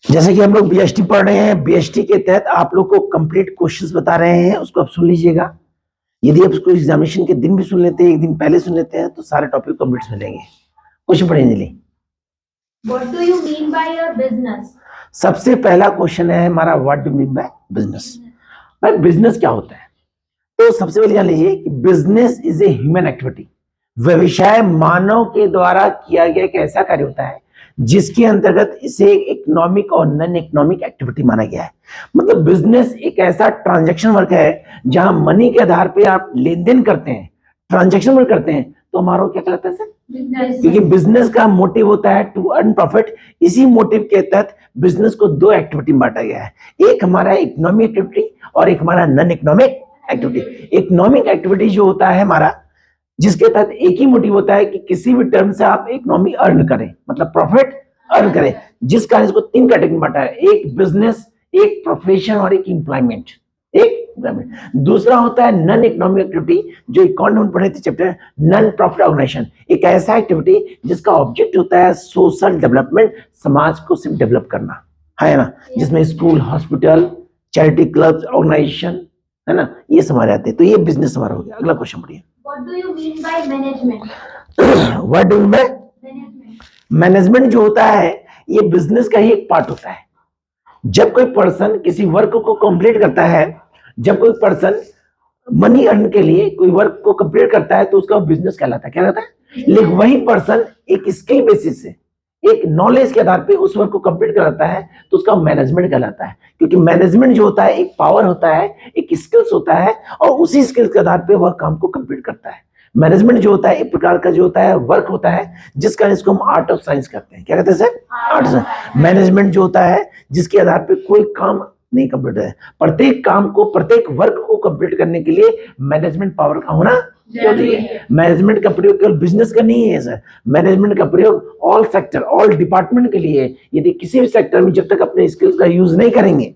जैसे कि हम लोग बीएसटी पढ़ रहे हैं, बीएसटी के तहत आप लोग को कंप्लीट क्वेश्चंस बता रहे हैं, उसको आप सुन लीजिएगा। यदि आप उसको एग्जामिनेशन के दिन भी सुन लेते हैं, एक दिन पहले सुन लेते हैं, तो सारे टॉपिक कंप्लीट मिलेंगे। क्वेश्चन पढ़ेंगे जी। What do you mean by a business? सबसे पहला क्वेश्चन है हमारा, what do mean by business. भाई बिजनेस क्या होता है? तो सबसे पहले जान लीजिए कि business is a human activity. व्यवसाय मानव के द्वारा किया गया एक ऐसा कार्य होता है जिसके अंतर्गत इसे इकोनॉमिक और नॉन इकोनॉमिक एक्टिविटी माना गया है। मतलब बिजनेस एक ऐसा ट्रांजैक्शन वर्क है जहां मनी के आधार पे आप लेन देन करते हैं, ट्रांजैक्शन वर्क करते हैं, तो हमारा क्या कहलाता है सर? क्योंकि बिजनेस का मोटिव होता है टू अर्न प्रॉफिट। इसी मोटिव के तहत बिजनेस को दो एक्टिविटी में बांटा गया है, एक हमारा इकोनॉमिक एक्टिविटी और एक हमारा non economic activity. Economic activity जो होता है हमारा, जिसके तहत एक ही मोटिव होता है कि किसी भी टर्म से आप इकोनॉमी अर्न करें, मतलब प्रॉफिट अर्न करें, जिस कारण इसको तीन कैटेगरी में बांटा है, एक बिजनेस, एक प्रोफेशन और एक एम्प्लॉयमेंट। दूसरा होता है नॉन इकोनॉमिक एक्टिविटी, जो इकोनॉमी में पढ़े थे चैप्टर, नॉन प्रॉफिट ऑर्गेनाइजेशन। एक ऐसा एक्टिविटी जिसका ऑब्जेक्ट होता है सोशल डेवलपमेंट, समाज को सिर्फ डेवलप करना, है ना, जिसमें school, hospital, charity clubs, organisation, है ना, ये समाज आते हैं। तो ये बिजनेस हमारा हो गया। अगला क्वेश्चन पढ़िए। What do you mean by management? What do mean by management? जो होता है ये बिजनेस का ही एक पार्ट होता है। जब कोई पर्सन किसी वर्क को कंप्लीट करता है, जब कोई पर्सन मनी अर्न के लिए कोई वर्क को कंप्लीट करता है, तो उसका बिजनेस कहलाता है। क्या कहलाता है? लेकिन वही पर्सन एक स्किल बेसिस से, एक नॉलेज के आधार पे उस वर्क को कंप्लीट कराता है, तो उसका मैनेजमेंट कहलाता है। क्योंकि मैनेजमेंट जो होता है एक पावर होता है, एक स्किल्स होता है, और उसी स्किल्स के आधार पे वह काम को कंप्लीट करता है। मैनेजमेंट जो होता है एक प्रकार का जो होता है वर्क होता है, जिस कारण इसको हम आर्ट ऑफ साइंस कहते हैं। क्या कहते हैं सर? आर्ट ऑफ मैनेजमेंट जो होता है जिसके आधार पे कोई काम नहीं कंप्लीट है। प्रत्येक काम को, प्रत्येक वर्क को कंप्लीट करने के लिए मैनेजमेंट पावर का होना जरूरी है। मैनेजमेंट का प्रयोग केवल बिजनेस का नहीं है सर, मैनेजमेंट का प्रयोग ऑल सेक्टर, ऑल डिपार्टमेंट के लिए है। यदि किसी भी सेक्टर में जब तक अपने स्किल्स का यूज नहीं करेंगे,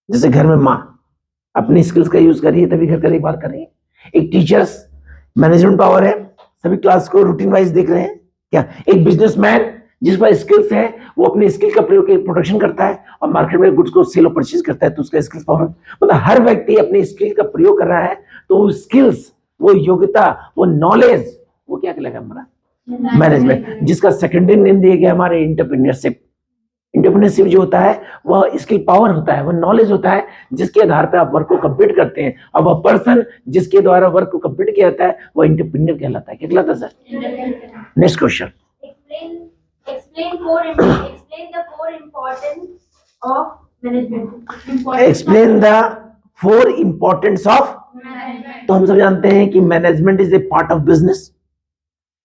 जैसे घर में माँ अपनी स्किल्स का यूज करिए तभी घर का देखभाल करेंगे। एक टीचर्स मैनेजमेंट पावर है, सभी क्लास को रूटीन वाइज देख रहे हैं क्या। एक बिजनेसमैन जिस पर स्किल्स है, वो अपने स्किल का प्रयोग प्रोडक्शन करता है और मार्केट में गुड्स को सेल और परचेज करता है, तो उसका स्किल्स पावर। मतलब हर व्यक्ति अपने स्किल का प्रयोग कर रहा है, तो वो स्किल्स, वो योग्यता, वो नॉलेज, वो क्या कहलाएगा हमारा मैनेजमेंट। जिसका सेकेंडरी नेम दिया गया हमारे इंटरप्रेन्योरशिप। इंटरप्रेन्योरशिप जो होता है वह स्किल पावर होता है, वह नॉलेज होता है जिसके आधार पर आप वर्क को कंप्लीट करते हैं, और वह पर्सन जिसके द्वारा वर्क को कंप्लीट किया जाता है वह इंटरप्रेन्योर कहलाता है। क्या कहलाता है sir? Next question. Explain the four importance of management. Explain the four importance of. तो हम सब जानते हैं कि management is a part of business,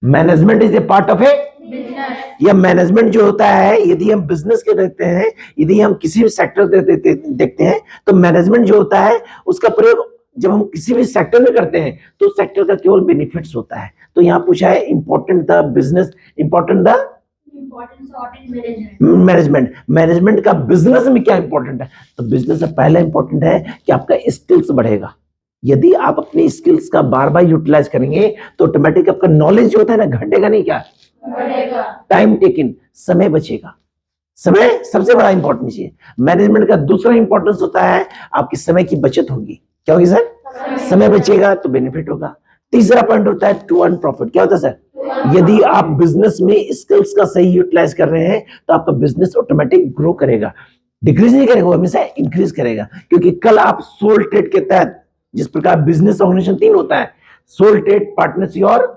management is a part of A Business. या मैनेजमेंट जो होता है, यदि हम बिजनेस के देखते हैं, यदि हम किसी भी सेक्टर देखते हैं, तो मैनेजमेंट जो होता है उसका प्रयोग जब हम किसी भी सेक्टर में करते हैं तो सेक्टर का केवल बेनिफिट्स होता है। तो यहाँ पूछा है important the business, important the management. Management का बिजनेस में क्या इंपॉर्टेंट है? तो बिजनेस में पहला इंपॉर्टेंट है कि आपका स्किल्स बढ़ेगा। यदि आप अपनी स्किल्स का बार बार यूटिलाइज करेंगे तो ऑटोमेटिक आपका नॉलेज जो होता है ना घटेगा नहीं, क्या बढ़ेगा। टाइम टेकिंग, समय बचेगा। समय सबसे बड़ा इंपॉर्टेंस है। मैनेजमेंट का दूसरा इंपॉर्टेंस होता है आपकी समय की बचत होगी। क्या होगी सर? समय बचेगा तो बेनिफिट होगा। तीसरा पॉइंट होता है टू अर्न प्रॉफिट। क्या होता है सर? यदि आप बिजनेस में स्किल्स का सही यूटिलाइज कर रहे हैं तो आपका बिजनेस ऑटोमेटिक ग्रो करेगा, डिक्रीज नहीं करेगा, वो हमेशा इंक्रीज करेगा। क्योंकि कल आप सोल ट्रेड के तहत, जिस प्रकार बिजनेस ऑर्गेनाइजेशन तीन होता है, सोल ट्रेड, पार्टनरशिप और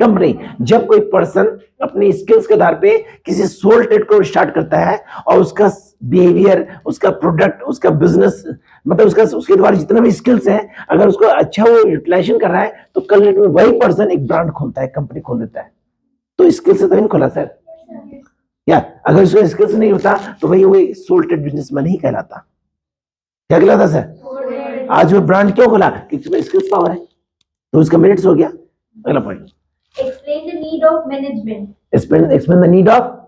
कंपनी। जब कोई पर्सन अपने स्किल्स के आधार पे किसी सोल ट्रेड को स्टार्ट करता है और उसका बिहेवियर, उसका प्रोडक्ट, उसका बिजनेस, मतलब उसके द्वारा जितना भी स्किल्स है, अगर उसको अच्छा वो यूटिलाइजेशन कर रहा है, तो कल डेट में वही पर्सन एक ब्रांड खोलता है, कंपनी खोल देता है। तो स्किल से तभी खोला सर। या अगर उसका स्किल्स नहीं होता तो वही सोल ट्रेड बिजनेसमैन ही कहलाता। क्या कहलाता सर? आज वो ब्रांड क्यों खोला? क्योंकि स्किल्स पावर है, तो उसका मेरिट्स हो गया। अगला point. Explain the need of management. Explain the need of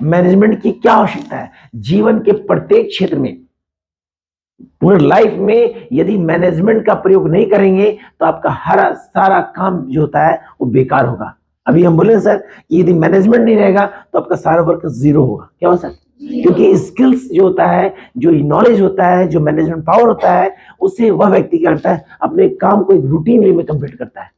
management की क्या आवश्यकता है जीवन के प्रत्येक क्षेत्र में, पूरे लाइफ में। यदि मैनेजमेंट का प्रयोग नहीं करेंगे तो आपका हर सारा काम जो होता है वो बेकार होगा। अभी हम बोले सर यदि मैनेजमेंट नहीं रहेगा तो आपका सारा वर्क जीरो होगा। क्या होगा सर? क्योंकि स्किल्स जो होता है, जो नॉलेज होता है, जो मैनेजमेंट पावर होता है, उससे वह व्यक्ति क्या करता है, अपने काम को एक रूटीन वे में कंप्लीट करता है,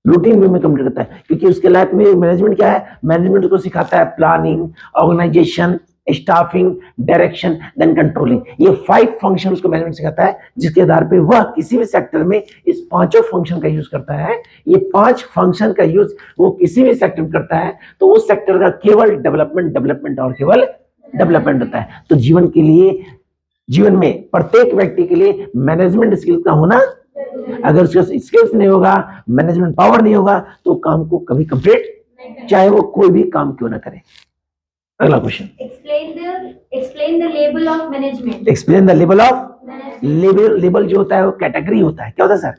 रूटीन वे में कंप्लीट करता है। क्योंकि उसके लाइफ में मैनेजमेंट क्या है, मैनेजमेंट को सिखाता है planning, organisation, staffing, direction, then controlling. ये 5 फंक्शन उसको मैनेजमेंट सिखाता है, जिसके आधार पे वह किसी भी सेक्टर में इस पांचों फंक्शन का यूज करता है। ये 5 फंक्शन का यूज वो किसी भी सेक्टर में करता है तो उस सेक्टर का केवल डेवलपमेंट और केवल डेवलपमेंट होता है। तो जीवन के लिए, जीवन में प्रत्येक व्यक्ति के लिए मैनेजमेंट स्किल का होना, अगर उसका स्किल्स नहीं होगा, मैनेजमेंट पावर नहीं होगा, तो काम को कभी कंप्लीट, चाहे वो कोई भी काम क्यों ना करे। अगला question, explain the label of management. Explain the level of, level जो होता है वो कैटेगरी होता है। क्या होता है सर?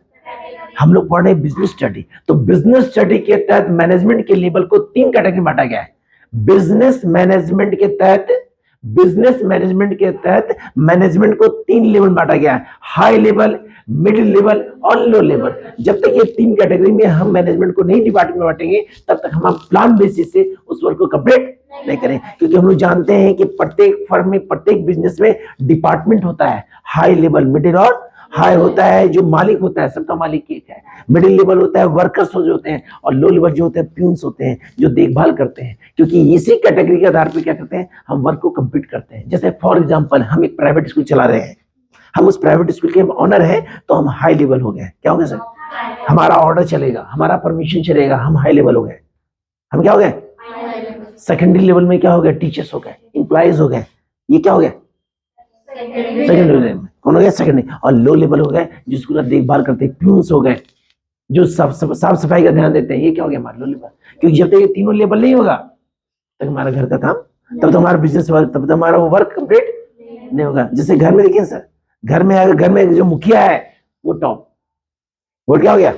हम लोग पढ़ रहे हैं बिजनेस स्टडी, तो बिजनेस स्टडी के तहत मैनेजमेंट के लेवल को 3 कैटेगरी बांटा गया है। बिजनेस मैनेजमेंट के तहत मैनेजमेंट को 3 लेवल बांटा गया है, हाई लेवल, मिडिल लेवल और लो लेवल। जब तक ये 3 कैटेगरी में हम मैनेजमेंट को नहीं डिपार्टमेंट में बांटेंगे तब तक हम प्लान बेसिस से उस वर्क को कंप्लीट नहीं करें। क्योंकि हम लोग जानते हैं कि प्रत्येक फर्म में, प्रत्येक बिजनेस में डिपार्टमेंट होता है, हाई लेवल, मिडिल और हाई होता है। जो मालिक होता है सबका मालिक एक है, मिडिल लेवल होता है वर्कर्स जो होते हैं, और लो लेवल जो होते हैं प्यून्स होते हैं जो देखभाल करते हैं। क्योंकि इसी कैटेगरी के आधार पर क्या करते हैं, हम वर्क को कंप्लीट करते हैं। जैसे फॉर एग्जांपल हम एक प्राइवेट स्कूल चला रहे हैं, हम उस प्राइवेट स्कूल के ऑनर हैं, तो हम हाई लेवल हो गए। क्या हो गए सर? हमारा ऑर्डर चलेगा, हमारा परमिशन चलेगा, हम हाई लेवल हो गए। हम क्या हो गए? सेकेंडरी लेवल में क्या हो गया? टीचर्स हो गए, एम्प्लॉइज हो गए। ये क्या हो गया? सेकेंडरी लेवल में कौन हो गया? सेकेंडरी। और लो लेवल हो गए जिसको देखभाल करते हैं, प्यून्स हो गए जो साफ सफाई का ध्यान देते हैं। ये क्या हो गया? हमारा लो लेवल। क्योंकि जब तक ये तीनों लेवल नहीं होगा तब हमारा घर का काम, तब तो हमारा बिजनेस वर्क, तब तो हमारा वर्क कंप्लीट नहीं होगा। जैसे घर में देखिए सर, घर में अगर घर में जो मुखिया है वो टॉप, वो क्या हो गया?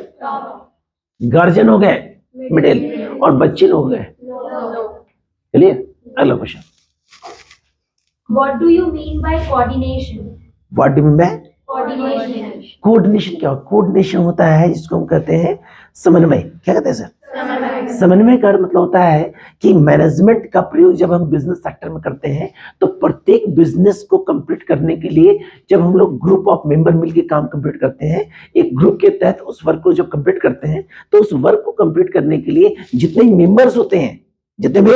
गार्जियन हो गए मिडिल, और बच्चे लोग हो गए। चलिए अगला question, What do you mean by coordination? What do mean bye Coordination. Coordination? क्या कोऑर्डिनेशन होता है जिसको हम कहते हैं समन्वय। क्या कहते हैं सर? समन्वय का मतलब होता है कि मैनेजमेंट का प्रयोग जब हम बिजनेस सेक्टर में करते हैं तो प्रत्येक बिजनेस को कंप्लीट करने के लिए जब हम लोग ग्रुप ऑफ मेंबर मिलकर काम कंप्लीट करते हैं, एक ग्रुप के तहत उस वर्क को जब कंप्लीट करते हैं, तो उस वर्क को कंप्लीट करने के लिए जितने मेंबर्स होते हैं, जितने भी,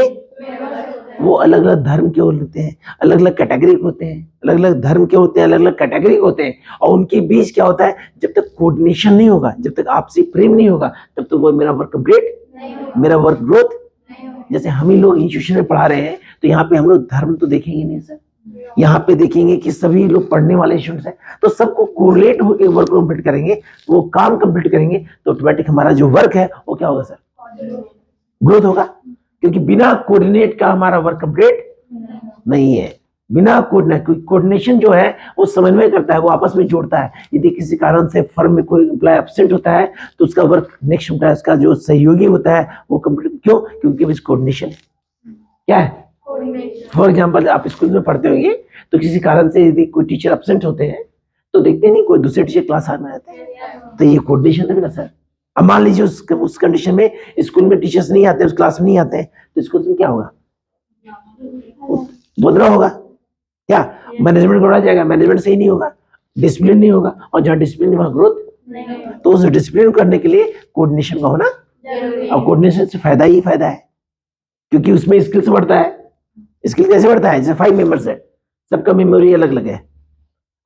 वो अलग अलग धर्म के होते हैं, अलग अलग कैटेगरी के होते हैं, अलग अलग धर्म के होते हैं, अलग अलग कैटेगरी के होते हैं। और उनके बीच क्या होता है, जब तक कोऑर्डिनेशन नहीं होगा, जब तक आपसी प्रेम नहीं होगा, तब तक वो मेरा वर्क कंप्लीट, मेरा वर्क ग्रोथ। जैसे हम ही लोग इंस्टीट्यूशन में पढ़ा रहे हैं तो यहाँ पे हम लोग धर्म तो देखेंगे नहीं सर, यहाँ पे देखेंगे कि सभी लोग पढ़ने वाले स्टूडेंट्स हैं, तो सबको कोरिलेट होकर वर्क कंप्लीट करेंगे, वो काम कंप्लीट करेंगे, तो ऑटोमेटिक हमारा जो वर्क है वो क्या होगा सर? ग्रोथ होगा। क्योंकि बिना कोऑर्डिनेट का हमारा वर्क कंप्लीट नहीं है। बिना कोऑर्डिनेशन जो है वो समन्वय करता है, वो आपस में जोड़ता है। यदि किसी कारण से फर्म में कोई एम्प्लॉय एब्सेंट होता है तो उसका वर्क नेक्स्ट एम्प्लॉय, उसका जो सहयोगी होता है वो कंप्लीट, क्यों? क्योंकि वो कोऑर्डिनेशन क्या है। फॉर एग्जाम्पल आप स्कूल में पढ़ते होंगे तो किसी कारण से यदि कोई टीचर एब्सेंट होते हैं तो देखते नहीं कोई दूसरे टीचर क्लास में आते हैं, तो ये कोऑर्डिनेशन है ना सर। अब मान लीजिए उस कंडीशन में स्कूल में टीचर्स नहीं आते, उस क्लास में नहीं आते हैं, तो स्कूल में क्या होगा? बदलाव होगा। क्या? मैनेजमेंट गड़बड़ा जाएगा, मैनेजमेंट सही नहीं होगा, डिसिप्लिन नहीं होगा, और जहाँ डिसिप्लिन नहीं वहाँ ग्रोथ। तो उस डिसिप्लिन करने के लिए कोऑर्डिनेशन का होना, और कोऑर्डिनेशन से फायदा ही फायदा है, क्योंकि उसमें स्किल्स बढ़ता है। स्किल कैसे बढ़ता है? जैसे 5 मेंबर्स है, सबका मेमोरी अलग अलग है,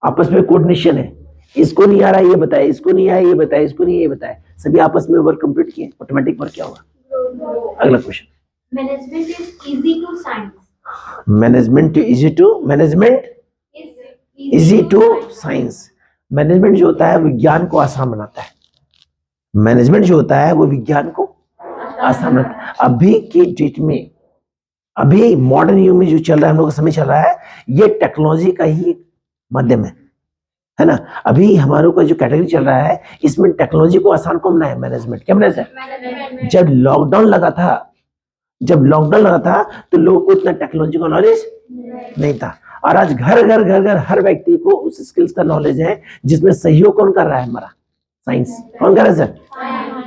आपस में कोऑर्डिनेशन है, इसको नहीं आ रहा ये बताए, इसको नहीं आया ये बताए, इसको नहीं ये बताए, सभी आपस में वर्क कंप्लीट किए, ऑटोमेटिक वर्क क्या होगा? अगला question, Management is easy to science. Management easy to science. Management जो होता है विज्ञान को आसान बनाता है। मैनेजमेंट जो होता है वो विज्ञान को आसान बनाता है। अभी की डेट में, अभी मॉडर्न युग में जो चल रहा है, हम लोग का समय चल रहा है, ये टेक्नोलॉजी का ही माध्यम है ना। अभी हमारे को जो कैटेगरी चल रहा है इसमें टेक्नोलॉजी को आसान कौन बनाया? मैनेजमेंट। क्या बनाया सर? जब लॉकडाउन लगा था तो लोगों को इतना टेक्नोलॉजी का नॉलेज नहीं था, और आज घर घर हर व्यक्ति को उस स्किल्स का नॉलेज है जिसमें सहयोग कौन कर रहा है? हमारा साइंस। कौन कह रहा है सर?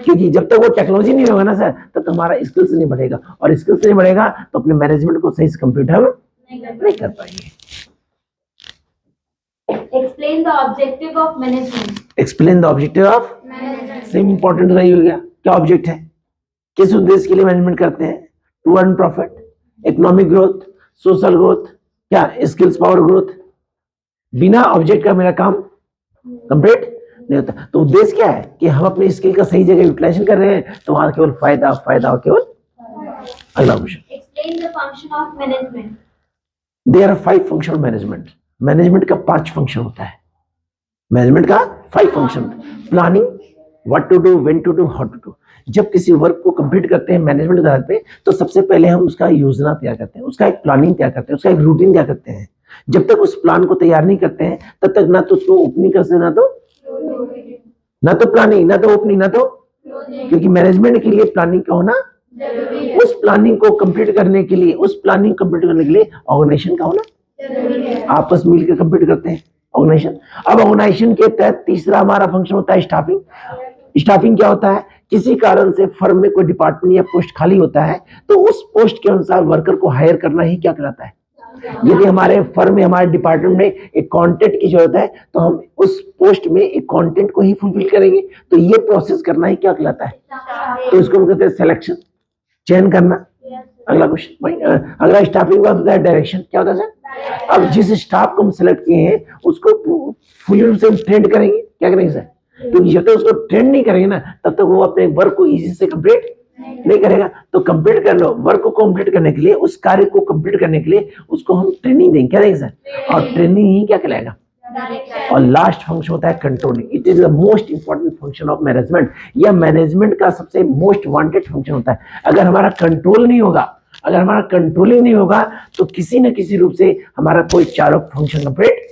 क्योंकि जब तक वो टेक्नोलॉजी नहीं होगा ना सर, तब तक हमारा स्किल्स नहीं बढ़ेगा, और स्किल्स नहीं बढ़ेगा तो अपने मैनेजमेंट को सही से कंप्लीट हम नहीं कर पाएंगे। Explain the objective of management. Explain the objective of Management. Same important रही हो गया। क्या ऑब्जेक्ट है, किस उद्देश्य के लिए मैनेजमेंट करते हैं? To earn profit, economic growth, social growth, क्या स्किल्स पावर ग्रोथ। बिना ऑब्जेक्ट का मेरा काम कंप्लीट नहीं होता। तो उद्देश्य क्या है कि हम अपनी स्किल का सही जगह यूटिलाइजेशन कर रहे हैं, तो वहां केवल फायदा फायदा और केवल। अगला question, Explain the function of management. There are 5 function of management. Management का 5 फंक्शन होता है। मैनेजमेंट का 5 function, planning, what to do, when to do, how to do. जब किसी वर्क को कंप्लीट करते हैं मैनेजमेंट के आधार पे, तो सबसे पहले हम उसका योजना तैयार करते हैं, उसका एक प्लानिंग तैयार करते हैं, उसका एक रूटीन तैयार करते हैं। जब तक उस प्लान को तैयार नहीं करते हैं, तब तक ना तो उसको ओपनिंग कर सकते, ना तो प्लानिंग, ना तो ओपनिंग, ना तो, क्योंकि मैनेजमेंट के लिए प्लानिंग का होना, उस प्लानिंग को कंप्लीट करने के लिए, उस प्लानिंग कंप्लीट करने के लिए ऑर्गेनाइजेशन का होना, आपस में मिलकर कंप्लीट करते हैं ऑर्गेनाइजेशन। अब ऑर्गेनाइजेशन के तहत तीसरा हमारा फंक्शन होता है स्टाफिंग। स्टाफिंग क्या होता है? किसी कारण से फर्म में कोई डिपार्टमेंट या पोस्ट खाली होता है, तो उस पोस्ट के अनुसार वर्कर को हायर करना ही क्या कहलाता है। यदि हमारे फर्म में, हमारे डिपार्टमेंट में एक कंटेंट की जरूरत है, तो हम उस पोस्ट में एक कंटेंट को ही फुलफिल करेंगे, तो ये प्रोसेस करना ही क्या कहलाता है। तो इसको हम कहते हैं सिलेक्शन, चयन करना। अगला क्वेश्चन, अगला स्टाफिंग का होता है डायरेक्शन। क्या होता है सर? अब जिस स्टाफ को हम सिलेक्ट किए हैं उसको फुल रूप से ट्रेंड करेंगे। क्या करेंगे सर? क्योंकि जब तक उसको ट्रेंड नहीं करेंगे ना, तब तक वो अपने वर्क को इजी से कंप्लीट नहीं करेगा। तो कंप्लीट कर लो, वर्क को कंप्लीट करने के लिए, उस कार्य को कंप्लीट करने के लिए उसको हम ट्रेनिंग देंगे। क्या देंगे सर? और ट्रेनिंग ही क्या कहलाएगा। और लास्ट फंक्शन होता है controlling. It is the most important function of management. यह मैनेजमेंट का सबसे मोस्ट वांटेड फंक्शन होता है। अगर हमारा कंट्रोल नहीं होगा, अगर हमारा कंट्रोलिंग नहीं होगा, तो किसी न किसी रूप से हमारा कोई चारों फंक्शन कंप्लीट,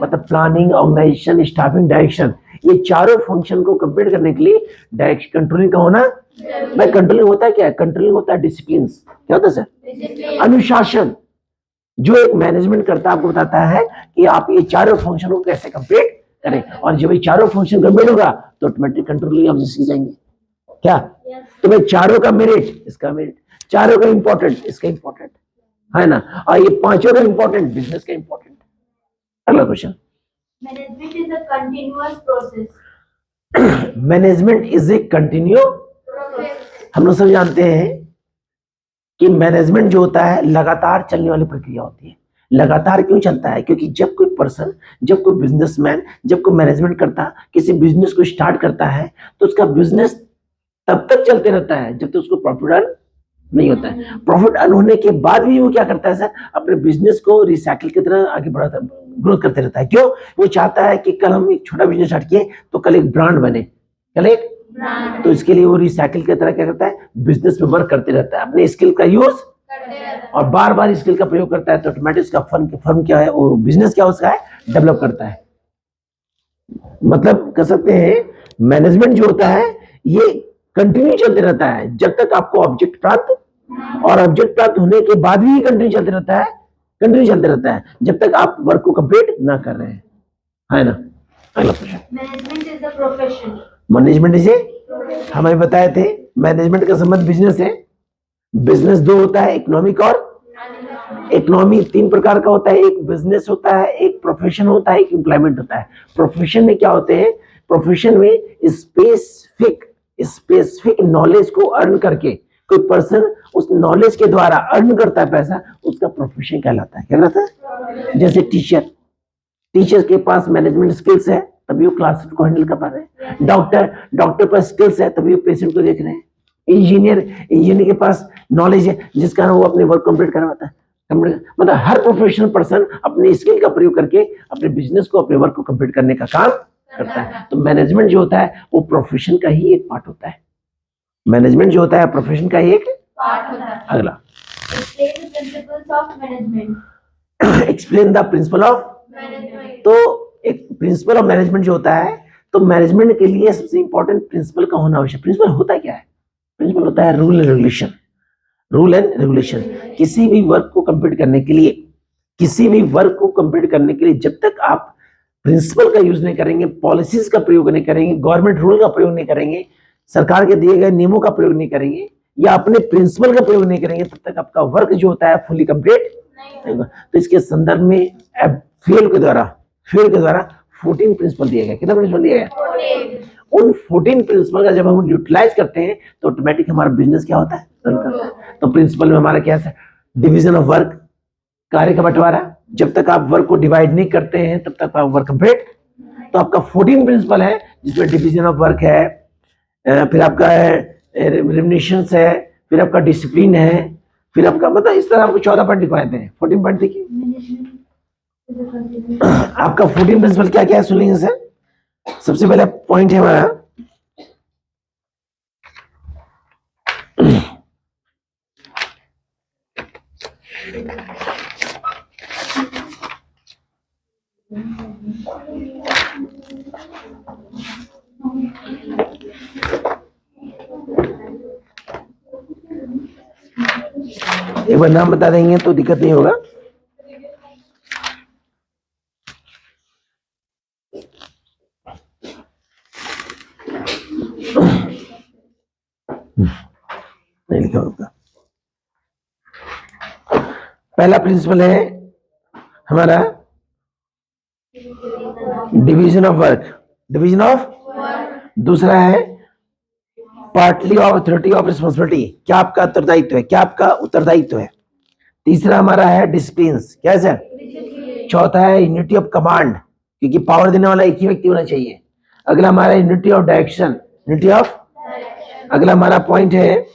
मतलब प्लानिंग, ऑर्गेनाइजेशन, स्टाफिंग, डायरेक्शन, ये चारों फंक्शन को कंप्लीट करने के लिए डायरेक्शन, कंट्रोलिंग का होना। भाई कंट्रोलिंग होता है क्या? कंट्रोलिंग होता है डिसिप्लिन। क्या होता है सर? अनुशासन। जो एक मैनेजमेंट करता है, आपको बताता है कि आप ये चारों फंक्शन को कैसे कंप्लीट करें, और जब ये चारों फंक्शन कंप्लीट होगा तो ऑटोमेटिक कंट्रोलिंग आप सीख जाएंगे। क्या? तो भाई चारों का मेरिट, इसका मेरिट, चारों का इंपॉर्टेंट, इसका इंपॉर्टेंट है ना, और ये पांचों का इंपॉर्टेंट, बिजनेस का इंपॉर्टेंट। अगला question, Management is a continuous process. Management is a continue. हम लोग सब जानते हैं कि मैनेजमेंट जो होता है लगातार चलने वाली प्रक्रिया होती है। लगातार क्यों चलता है? क्योंकि जब कोई पर्सन, जब कोई बिजनेसमैन, जब कोई मैनेजमेंट करता, किसी बिजनेस को स्टार्ट करता है, तो उसका बिजनेस तब तक चलते रहता है जब तक उसको प्रॉफिट अर्न नहीं होता है। प्रॉफिट अर्न होने के बाद भी वो क्या करता है सर? अपने बिजनेस को रिसाइकिल की तरह आगे बढ़ाता, ग्रोथ करते रहता है। क्यों? वो चाहता है कि कल हम एक छोटा बिजनेस स्टार्ट किए तो कल एक ब्रांड बने, कल एक ब्रांड। तो इसके लिए वो रिसाइकिल की तरह क्या करता है? बिजनेस में वर्क करते रहता है, अपने स्किल का यूज और बार बार स्किल का प्रयोग करता है, तो ऑटोमेटिक उसका फर्म क्या है, और बिजनेस क्या उसका है, डेवलप करता है। मतलब कह सकते हैं मैनेजमेंट जो होता है ये कंटिन्यू चलते रहता है जब तक आपको ऑब्जेक्ट प्राप्त, और ऑब्जेक्ट प्राप्त होने के बाद भी कंटिन्यू चलते रहता है, कंटिन्यू चलते रहता है जब तक आप वर्क को कंप्लीट ना कर रहे हैं, है ना। अगला question, Management is a profession. Management इसे हमें बताए थे, मैनेजमेंट का संबंध बिजनेस है। बिजनेस दो होता है, इकोनॉमिक और इकोनॉमी 3 प्रकार का होता है। एक बिजनेस होता है, एक प्रोफेशन होता है, एक एम्प्लॉयमेंट होता है। प्रोफेशन में क्या होते हैं? प्रोफेशन में स्पेसिफिक नॉलेज को अर्न करके कोई पर्सन उस नॉलेज के द्वारा अर्न करता है पैसा, उसका प्रोफेशन कहलाता है। क्या कहलाता है? जैसे टीचर के पास मैनेजमेंट स्किल्स है तभी वो क्लास को हैंडल कर पा रहे हैं। डॉक्टर पर स्किल्स है तभी वो पेशेंट को देख रहे हैं। इंजीनियर के पास नॉलेज है जिस कारण वो अपने वर्क कंप्लीट करवाता है। मतलब हर प्रोफेशनल पर्सन अपने स्किल का प्रयोग करके अपने बिजनेस को, अपने वर्क को कंप्लीट करने का काम करता है। तो मैनेजमेंट जो होता है वो प्रोफेशन का ही एक पार्ट होता है। मैनेजमेंट जो होता है प्रोफेशन का ही एक पार्ट होता है। अगला, Explain the principles of management. Explain the principle of. Management. तो एक प्रिंसिपल ऑफ मैनेजमेंट जो होता है, तो मैनेजमेंट के लिए सबसे इंपॉर्टेंट प्रिंसिपल का होना आवश्यक। प्रिंसिपल होता क्या है? प्रिंसिपल होता है rule and regulation. Rule and regulation किसी भी वर्क को कंप्लीट करने के लिए, जब तक आप प्रिंसिपल का यूज नहीं करेंगे, पॉलिसीज का प्रयोग नहीं करेंगे, गवर्नमेंट रूल का प्रयोग नहीं करेंगे, सरकार के दिए गए नियमों का प्रयोग नहीं करेंगे, या अपने प्रिंसिपल का प्रयोग नहीं करेंगे, तब तक आपका वर्क जो होता है फुली कंप्लीट नहीं होगा। तो इसके संदर्भ में फ्यूल के द्वारा 14 प्रिंसिपल दिए गए। कितना प्रिंसिपल दिए गए? उन 14 प्रिंसिपल का जब हम यूटिलाइज करते हैं तो ऑटोमेटिक हमारा बिजनेस क्या होता है, रन करता है। तो प्रिंसिपल में हमारा क्या है, डिवीजन ऑफ वर्क, कार्य का बंटवारा। जब तक आप वर्क को डिवाइड नहीं करते हैं तब तक आपका वर्क कंप्लीट। तो आपका 14 प्रिंसिपल है जिसमें डिवीजन ऑफ वर्क है, फिर आपका रेम्युनरेशंस है, फिर आपका डिसिप्लिन है, फिर आपका मतलब इस तरह आपको 14 पॉइंट लिखवाते हैं। 14 पॉइंट देखिए आपका 14 प्रिंसिपल क्या क्या है सुनिए सर। सबसे पहला पॉइंट है हमारा एक बार नाम बता देंगे तो दिक्कत नहीं होगा। नहीं लिखा होगा। पहला प्रिंसिपल है हमारा division of work, division of. दूसरा है partly of authority of responsibility, क्या आपका उत्तरदायित्व है, क्या आपका उत्तरदायित्व है। तीसरा हमारा है डिसिप्लिन, क्या है सर। चौथा है यूनिटी ऑफ कमांड, क्योंकि पावर देने वाला एक ही व्यक्ति होना चाहिए। अगला हमारा unity of direction, unity of. अगला हमारा पॉइंट है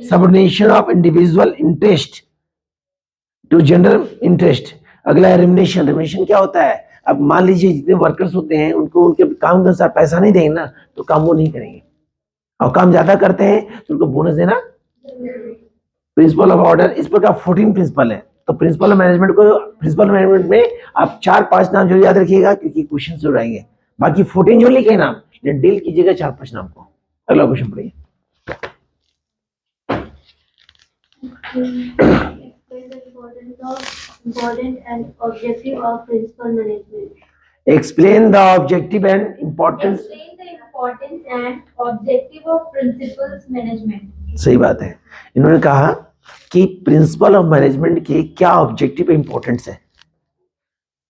subordination of individual interest to general interest. अगला है रेम्युनरेशन। रेम्युनरेशन क्या होता है, अब मान लीजिए जितने वर्कर्स होते हैं उनको उनके काम के अनुसार पैसा नहीं देंगे ना तो काम वो नहीं करेंगे, और काम ज्यादा करते हैं तो उनको बोनस देना। प्रिंसिपल ऑफ ऑर्डर, इस प्रकार 14 प्रिंसिपल है। तो प्रिंसिपल ऑफ मैनेजमेंट को, प्रिंसिपल मैनेजमेंट में आप 4-5 नाम जरूर याद रखिएगा क्योंकि क्वेश्चन जरूर आएंगे। बाकी 14 जो लिखे नाम डील कीजिएगा 4-5 नाम को। अगला क्वेश्चन पढ़िए। Important and objective of principal management. Explain the objective and importance. Explain the importance and objective of principals management. सही बात है। इन्होंने कहा कि प्रिंसिपल ऑफ मैनेजमेंट के क्या ऑब्जेक्टिव इंपॉर्टेंस है।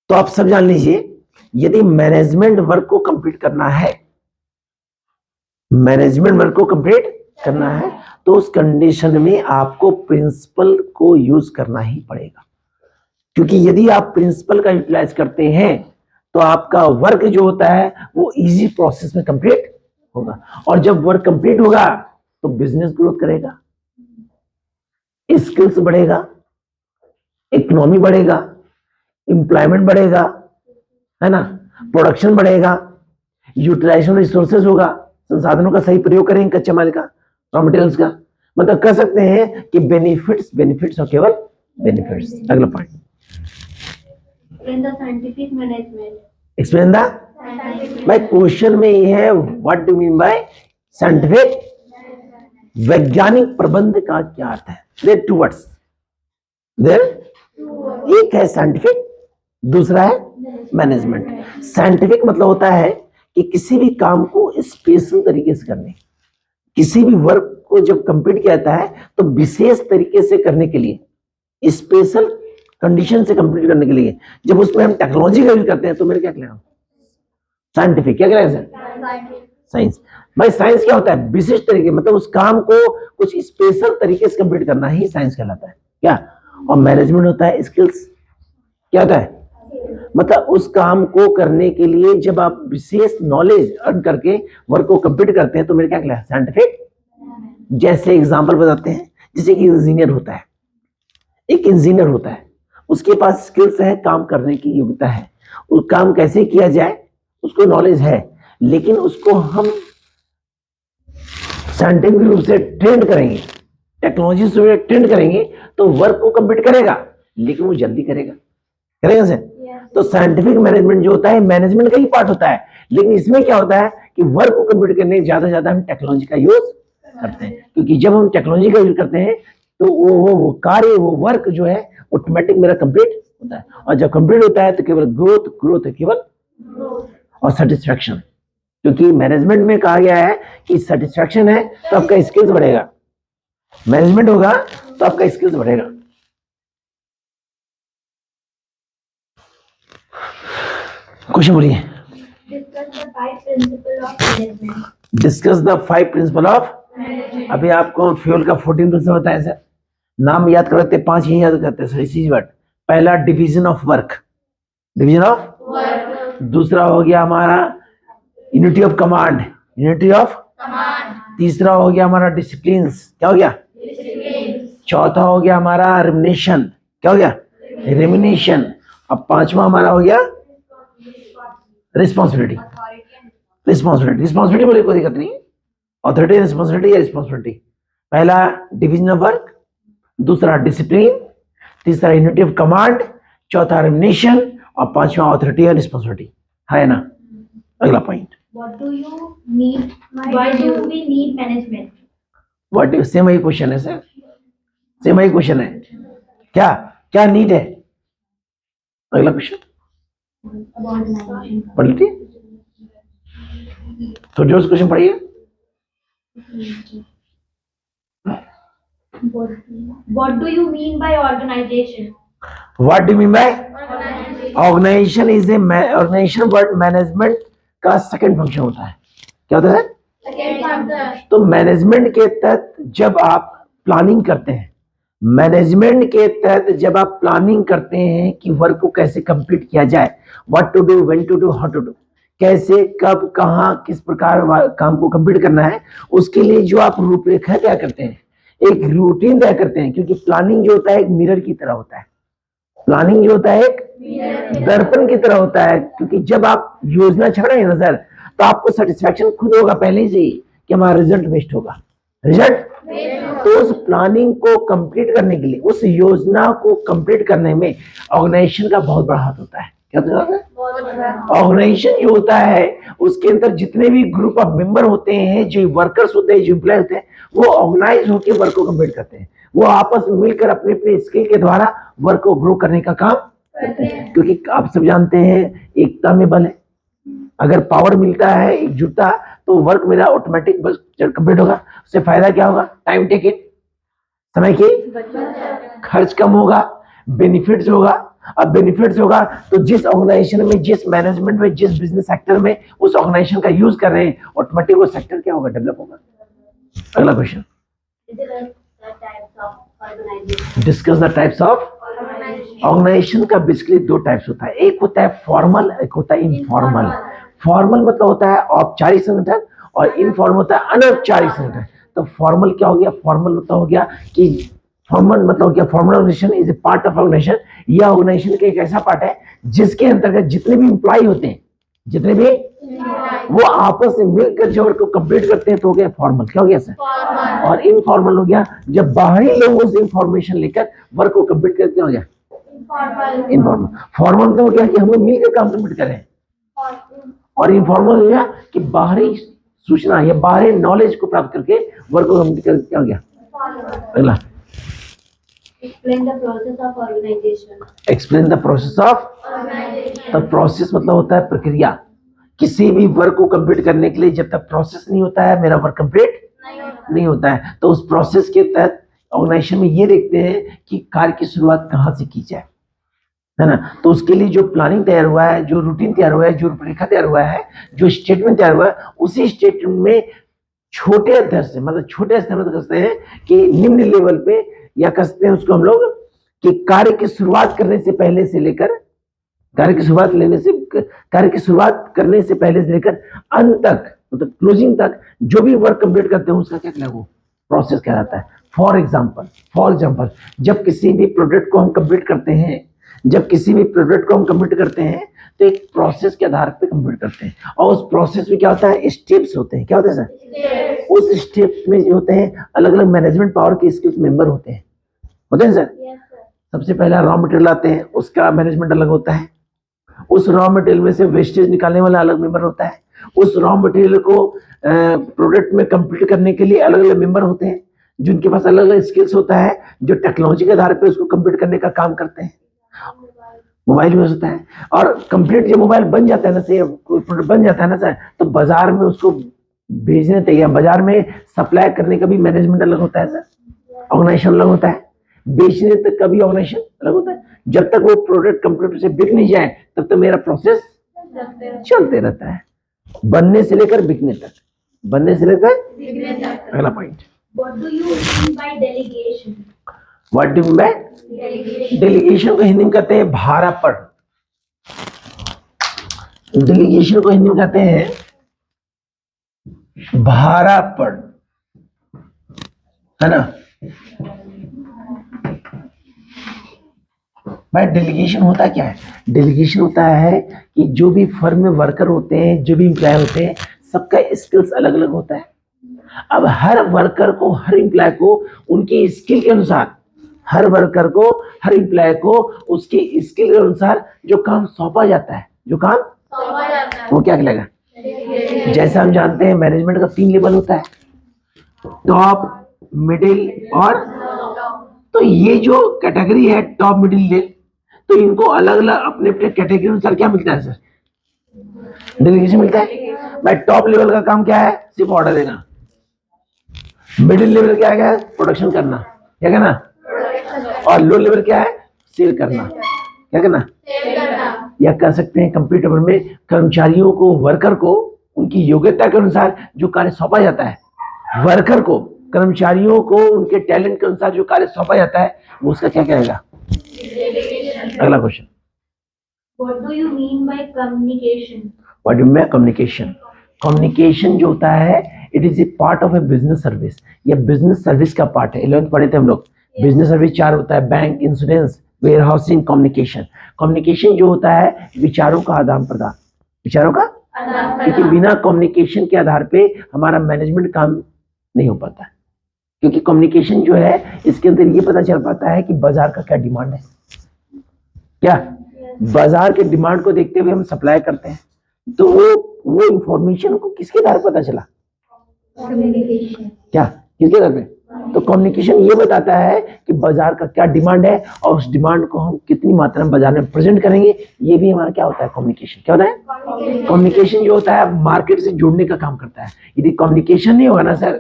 तो आप सब जान लीजिए, यदि मैनेजमेंट वर्क को कंप्लीट करना है, मैनेजमेंट वर्क को कंप्लीट करना है तो उस कंडीशन में आपको प्रिंसिपल को यूज करना ही पड़ेगा। क्योंकि यदि आप प्रिंसिपल का यूटिलाइज करते हैं तो आपका वर्क जो होता है वो इजी प्रोसेस में कंप्लीट होगा, और जब वर्क कंप्लीट होगा तो बिजनेस ग्रोथ करेगा, स्किल्स बढ़ेगा, इकोनॉमी बढ़ेगा, एम्प्लॉयमेंट बढ़ेगा, है ना, प्रोडक्शन बढ़ेगा, यूटिलाइजेशन रिसोर्सेज होगा, संसाधनों का सही प्रयोग करेंगे, कच्चे माल का, रॉ मटेरियल्स का, मतलब कह सकते हैं कि बेनिफिट्स और केवल बेनिफिट्स। अगला point, Explain the scientific management. Explain the. भाई क्वेश्चन में ये है what do mean bye scientific, वैज्ञानिक प्रबंध का क्या अर्थ है। देयर टू वर्ड्स, देयर एक है साइंटिफिक, दूसरा है मैनेजमेंट। साइंटिफिक मतलब होता है कि किसी भी काम को स्पेशल तरीके से करने, किसी भी वर्क को जब कंप्लीट किया जाता है तो विशेष तरीके से करने के लिए, स्पेशल कंडीशन से कंप्लीट करने के लिए जब उसमें हम टेक्नोलॉजी का यूज करते हैं तो मेरे क्या कहना साइंटिफिक, क्या कह रहे हैं सर, साइंस। भाई साइंस क्या होता है, विशिष्ट तरीके, मतलब उस काम को कुछ स्पेशल तरीके से कंप्लीट करना ही साइंस कहलाता है क्या। और मैनेजमेंट होता है स्किल्स, क्या होता है, मतलब उस काम को करने के लिए जब आप विशेष नॉलेज अर्न करके वर्क को कंप्लीट करते हैं तो मेरे क्या कहलाता है साइंटिफिक। जैसे एग्जांपल बताते हैं, जैसे कि इंजीनियर होता है, एक इंजीनियर होता है, उसके पास स्किल्स है, काम करने की योग्यता है, वो काम कैसे किया जाए उसको नॉलेज है, लेकिन उसको हम साइंटिफिक रूप से ट्रेंड करेंगे, टेक्नोलॉजी से ट्रेंड करेंगे तो वर्क को कंप्लीट करेगा, लेकिन वो जल्दी करेगा सर। तो साइंटिफिक मैनेजमेंट जो होता है मैनेजमेंट का ही पार्ट होता है, लेकिन इसमें क्या होता है कि वर्क को कंप्लीट करने ज्यादा से ज्यादा हम टेक्नोलॉजी का यूज करते हैं, क्योंकि जब हम टेक्नोलॉजी का यूज करते हैं तो वो कार्य, वो वर्क जो है ऑटोमेटिक मेरा कंप्लीट होता है, और जब कंप्लीट होता है तो केवल ग्रोथ है, केवल और सेटिस्फैक्शन, क्योंकि मैनेजमेंट में कहा गया है कि सेटिस्फैक्शन है तो आपका स्किल्स बढ़ेगा, मैनेजमेंट होगा तो आपका स्किल्स बढ़ेगा। क्वेश्चन बोलिए। Discuss the 5 principles of management. Discuss the 5 principle of, अभी आपको फ्यूल का 14 प्रिंसिपल बताया सर, नाम याद करते 5 ही याद करते सर, इसी वर्ड। पहला division of work, division of, दूसरा हो गया हमारा unity of command, unity of, तीसरा हो गया हमारा डिसिप्लिन, क्या हो गया, चौथा हो गया हमारा रेमिनेशन, क्या हो गया, रेमिनेशन। अब पांचवा हमारा हो गया रिस्पॉन्सिबिलिटी, रिस्पॉन्सिबिलिटी, रिस्पॉन्सिबिलिटी बोले कोई दिक्कत नहीं, अथॉरिटी रिस्पॉन्सिबिलिटी या रिस्पॉन्सिबिलिटी। पहला डिवीजन ऑफ वर्क, दूसरा डिसिप्लिन, तीसरा यूनिटी ऑफ कमांड, चौथा रेमिनेशन और पांचवा अथॉरिटी या रिस्पॉन्सिबिलिटी, है ना। अगला point, What do you need? Why do we need management? What is, same he question है सर, सेम ही क्वेश्चन है, क्या क्या नीड है। अगला क्वेश्चन पढ़ लीजिए, तो जो क्वेश्चन पढ़िए। What do you mean by organization? What do mean by organisation? Is a organisation word management का सेकंड फंक्शन होता है, क्या होता है? तो मैनेजमेंट के तहत जब आप प्लानिंग करते हैं, मैनेजमेंट के तहत जब आप प्लानिंग करते हैं कि वर्क को कैसे कंप्लीट किया जाए, what to do, when to do, how to do, कैसे कब कहाँ किस प्रकार काम को कंप्लीट करना है, उसके लिए जो आप रूपरेखा तय करते हैं, एक रूटीन तय करते हैं। क्योंकि प्लानिंग जो होता है एक मिरर की तरह होता है, प्लानिंग जो होता है एक दर्पण की तरह होता है। क्योंकि जब आप योजना छाड़ेंगे ना सर, तो आपको सेटिस्फैक्शन खुद होगा पहले से ही कि हमारा रिजल्ट बेस्ट होगा, रिजल्ट। तो उस प्लानिंग को कंप्लीट करने के लिए, उस योजना को कंप्लीट करने में ऑर्गेनाइजेशन का बहुत बड़ा हाथ होता है। क्या होता है? ऑर्गेनाइजेशन जो होता है उसके अंदर जितने भी ग्रुप ऑफ मेंबर होते हैं, जो वर्कर्स होते हैं, जो एम्प्लॉय होते हैं, वो ऑर्गेनाइज होकर वर्क को कंप्लीट करते हैं। वो आपस में मिलकर अपने अपने स्किल के द्वारा वर्क को ग्रो करने का काम करते हैं। क्योंकि आप सब जानते हैं एकता में बल है, अगर पावर मिलता है एकजुटता, तो वर्क मेरा ऑटोमेटिक बस कंप्लीट होगा। उससे फायदा क्या होगा? टाइम टेकिंग, समय की खर्च कम होगा, बेनिफिट्स होगा। अब बेनिफिट्स होगा तो जिस ऑर्गेनाइजेशन में, जिस मैनेजमेंट में, जिस बिजनेस सेक्टर में उस ऑर्गेनाइजेशन का यूज कर रहे हैं, ऑटोमेटिक वो सेक्टर क्या होगा? डेवलप होगा। अगला question, discuss the types of organisation. का बेसिकली दो टाइप्स होता है, एक होता है फॉर्मल, एक होता है इनफॉर्मल। फॉर्मल मतलब होता है औपचारिक संगठन और इनफॉर्मल होता है अनौपचारिक संगठन। तो फॉर्मल क्या हो गया? फॉर्मल मतलब हो गया कि फॉर्मल मतलब हो गया, formal organisation is a part of organisation. यह ऑर्गेनाइजेशन का एक ऐसा पार्ट है जिसके अंतर्गत जितने भी इंप्लॉय होते हैं, जितने भी वो आपस में मिलकर जो वर्क को कंप्लीट करते हैं, तो हो गया फॉर्मल। क्या हो गया सर? और इनफॉर्मल हो गया जब बाहरी लोगों से इंफॉर्मेशन लेकर वर्क को कंप्लीट करते, हो गया इनफॉर्मल। फॉर्मल मतलब हो गया कि हम लोग मिलकर काम कंप्लीट करें, और इनफॉर्मल हो गया कि बाहरी सूचना या बाहरी नॉलेज को प्राप्त करके वर्क को कंप्लीट करके, क्या हो गया? अगला, Explain the process of organization. Explain the process of. Organization. The process मतलब होता है प्रक्रिया। किसी भी वर्क को कंप्लीट करने के लिए जब तक प्रोसेस नहीं होता है, मेरा वर्क कंप्लीट नहीं होता है। तो उस प्रोसेस के तहत ऑर्गेनाइजेशन में ये देखते हैं कि कार्य की शुरुआत कहाँ से की जाए, है ना। तो उसके लिए जो प्लानिंग तैयार हुआ है, जो रूटीन तैयार हुआ है, जो रूपरेखा तैयार हुआ है, जो स्टेटमेंट तैयार हुआ है, उसी स्टेटमेंट में छोटे स्तर से, मतलब छोटे स्तर में कहते हैं कि निम्न लेवल पे, या कहते हैं उसको हम लोग कि कार्य की शुरुआत करने से पहले से लेकर, कार्य की शुरुआत करने से पहले से लेकर अंत तक, मतलब क्लोजिंग तक जो भी वर्क कंप्लीट करते हैं उसका क्या कहलाता है? वो प्रोसेस कहलाता है। फॉर एग्जाम्पल जब किसी भी प्रोडक्ट को हम कंप्लीट करते हैं, तो एक प्रोसेस के आधार पे कंप्लीट करते हैं, और उस प्रोसेस में क्या होता है? स्टेप्स होते हैं। क्या होते हैं सर? उस स्टेप्स में जो होते हैं अलग अलग मैनेजमेंट पावर के स्किल्स मेंबर होते हैं सर। Yes, sir. सबसे पहला रॉ मटेरियल आते हैं, उसका मैनेजमेंट अलग होता है। उस रॉ मटेरियल में से वेस्टेज निकालने वाला अलग मेंबर होता है। उस रॉ मटेरियल को प्रोडक्ट में कंप्लीट करने के लिए अलग अलग मेंबर होते हैं, जिनके पास अलग अलग स्किल्स होता है, जो टेक्नोलॉजी के आधार पे उसको कंप्लीट करने का काम करते हैं। मोबाइल भी हो सकता है। और कंप्लीट जब मोबाइल बन जाता है ना सर, कोई प्रोडक्ट बन जाता है ना सर, तो बाजार में उसको भेजने तक या बाजार में सप्लाई करने का भी मैनेजमेंट अलग होता है सर, ऑर्गेनाइजेशन अलग होता है, बेचने तक का भी ऑर्गेनाइजेशन अलग होता है। जब तक वो प्रोडक्ट कंप्यूटर से बिक नहीं जाए तब तक मेरा प्रोसेस चलते रहता है, बनने से लेकर बिकने तक, बनने से लेकर। अगला point, What do you mean by delegation? What do मैं Delegation. डेलीगेशन को हिंदी में कहते हैं भारापण। डेलीगेशन को हिंदी में कहते हैं भारापण, है ना भाई। डेलीगेशन होता क्या है? डेलीगेशन होता है कि जो भी फर्म में वर्कर होते हैं, जो भी एम्प्लॉय होते हैं, सबका स्किल्स अलग अलग होता है। अब हर वर्कर को, हर एम्प्लॉय को उनकी स्किल के अनुसार, हर वर्कर को, हर एम्प्लॉय को उसकी स्किल के अनुसार जो काम सौंपा जाता है, जो काम सौंपा जाता है वो क्या कहलाएगा? Delegation. जैसा हम जानते हैं मैनेजमेंट का 3 लेवल होता है, टॉप, मिडिल और। तो ये जो कैटेगरी है टॉप, मिडिल, लेवल, तो इनको अलग अलग अपने अपने कैटेगरी अनुसार क्या मिलता है सर? डेलीगेशन मिलता है। भाई टॉप लेवल का काम क्या है? सिर्फ ऑर्डर देना। मिडिल लेवल क्या है? प्रोडक्शन करना, क्या कहना? और लो लेवल क्या है? सेल करना, क्या करना? Sale करना. या कह सकते हैं कंप्यूटर में कर्मचारियों को, वर्कर को उनकी योग्यता के अनुसार जो कार्य सौंपा जाता है, वर्कर को, कर्मचारियों को उनके टैलेंट के अनुसार जो कार्य सौंपा जाता है, वो उसका क्या कहेगा? Delegation. अगला question, What do you mean by communication? What do मैं कम्युनिकेशन? कम्युनिकेशन जो होता है, it is a part of A business service. ये बिजनेस सर्विस का पार्ट है। 11th पढ़े थे हम लोग। बिजनेस सर्विस 4 होता है, bank, insurance, warehousing, communication. Communication जो होता है विचारों का आदान प्रदान, विचारों का, क्योंकि बिना कम्युनिकेशन के आधार पे हमारा मैनेजमेंट काम नहीं हो पाता है। क्योंकि कम्युनिकेशन जो है इसके अंदर ये पता चल पाता है कि बाजार का क्या डिमांड है, क्या बाजार के डिमांड को देखते हुए हम सप्लाई करते हैं। तो वो इंफॉर्मेशन को किसके आधार पर पता चला? Communication. क्या, किसके आधार पे? तो कम्युनिकेशन ये बताता है कि बाजार का क्या डिमांड है और उस डिमांड को हम कितनी मात्रा में बाजार में प्रेजेंट करेंगे। ये भी हमारा क्या होता है? कम्युनिकेशन। क्या होता है? कम्युनिकेशन जो होता है मार्केट से जोड़ने का काम करता है। यदि कम्युनिकेशन नहीं होगा ना सर,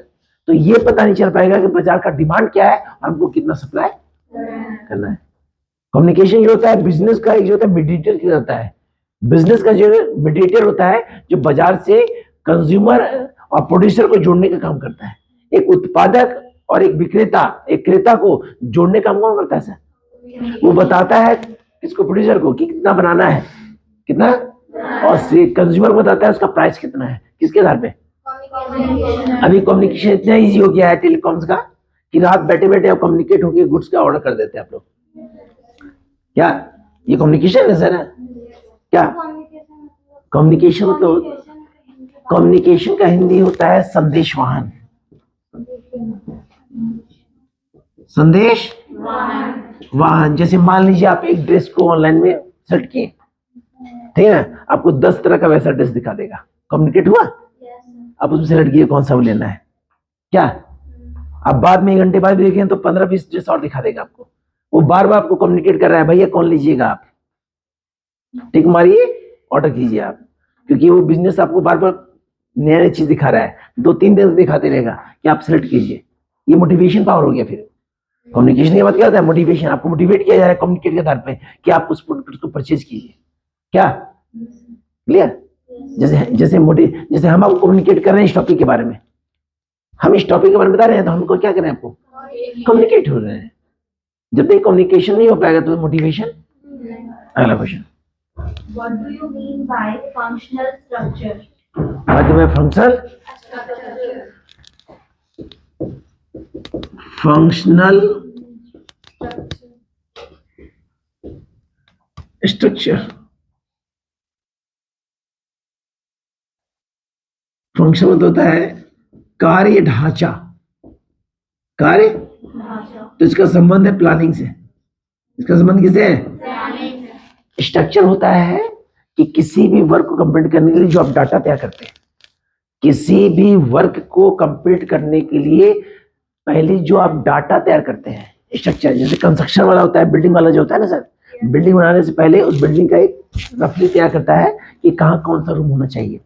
तो ये पता नहीं चल पाएगा कि बाजार का डिमांड क्या है और हमको कितना सप्लाई करना है। कम्युनिकेशन जो होता है बिजनेस का, एक जो होता है मीडिएटर क्या होता है, बिजनेस का जो मीडिएटर होता है जो बाजार से कंज्यूमर और प्रोड्यूसर को जोड़ने का काम करता है। एक उत्पादक और एक विक्रेता, एक क्रेता को जोड़ने का काम कौन करता है सर? वो बताता है किसको? प्रोड्यूसर को, कि कितना बनाना है, कितना, और कंज्यूमर को बताता है उसका प्राइस कितना है, किसके आधार पे? Communication. अभी कम्युनिकेशन इतना इजी हो गया है टेलीकॉम्स का कि रात बैठे बैठे आप कम्युनिकेट होकर गुड्स का ऑर्डर कर देते हैं आप लोग। क्या ये कम्युनिकेशन है सर? क्या कम्युनिकेशन मतलब? कम्युनिकेशन का हिंदी होता है संदेशवाहन। संदेश वाहन। जैसे मान लीजिए आप एक ड्रेस को ऑनलाइन में सर्च किए, ठीक है ना, आपको 10 तरह का वैसा ड्रेस दिखा देगा। कम्युनिकेट हुआ? आप उसमें सेलेक्ट किए कौन सा वो लेना है, क्या आप बाद में 1 घंटे बाद देखें तो 15-20 ड्रेस और दिखा देगा आपको। वो बार बार आपको कम्युनिकेट कर रहा है, भैया कौन लीजिएगा आप, टिक मारिए, ऑर्डर कीजिए आप। क्योंकि वो बिजनेस आपको बार बार नया नया चीज दिखा रहा है, 2-3 दिन दिखाते रहेगा कि आप सेलेक्ट कीजिए। ये मोटिवेशन पावर हो गया। फिर कम्युनिकेशन के बाद क्या होता है? मोटिवेशन। आपको मोटिवेट किया जा रहा है कम्युनिकेट के आधार पे कि आप उस प्रोडक्ट को परचेज कीजिए। क्या क्लियर? जैसे हम आपको कम्युनिकेट कर रहे हैं इस टॉपिक के बारे में, हम इस टॉपिक के बारे में बता रहे हैं, तो हमको क्या कर रहे हैं? आपको कम्युनिकेट हो रहे हैं। जब तक कम्युनिकेशन नहीं हो पाएगा तो मोटिवेशन। अगला question, What do you mean by functional structure? Functional structure. Function मतलब होता है कार्य ढांचा, कार्य। तो इसका संबंध है प्लानिंग से। इसका संबंध किससे है? स्ट्रक्चर होता है कि किसी भी वर्क को कंप्लीट करने के लिए जो आप डाटा तैयार करते हैं, किसी भी वर्क को कंप्लीट करने के लिए पहले जो आप डाटा तैयार करते हैं, स्ट्रक्चर। जैसे कंस्ट्रक्शन वाला होता है, बिल्डिंग वाला जो होता है ना सर, बिल्डिंग बनाने से पहले उस बिल्डिंग का एक रफली तैयार करता है कि कहाँ कौन सा रूम होना चाहिए।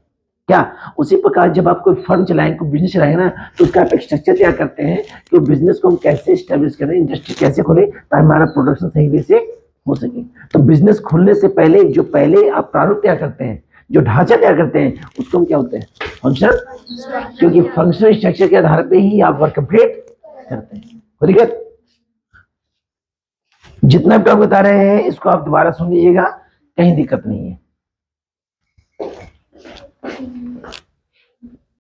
क्या उसी प्रकार जब आप कोई फर्म चलाएंगे, कोई बिजनेस चलाएंगे ना, तो उसका आप एक स्ट्रक्चर तैयार करते हैं कि बिजनेस को हम कैसे स्टेब्लिश करें, इंडस्ट्री कैसे खोलें ताकि हमारा प्रोडक्शन सही वे से हो सके। तो बिजनेस खोलने से पहले जो पहले आप प्रारूप तैयार करते हैं, जो ढांचा तैयार करते हैं, उसको हम क्या होते हैं, फंक्शन, क्योंकि फंक्शनल स्ट्रक्चर के आधार पे ही आप वर्क कंप्लीट करते हैं। ठीक है, जितना भी आप बता रहे हैं इसको आप दोबारा सुन लीजिएगा, कहीं दिक्कत नहीं है।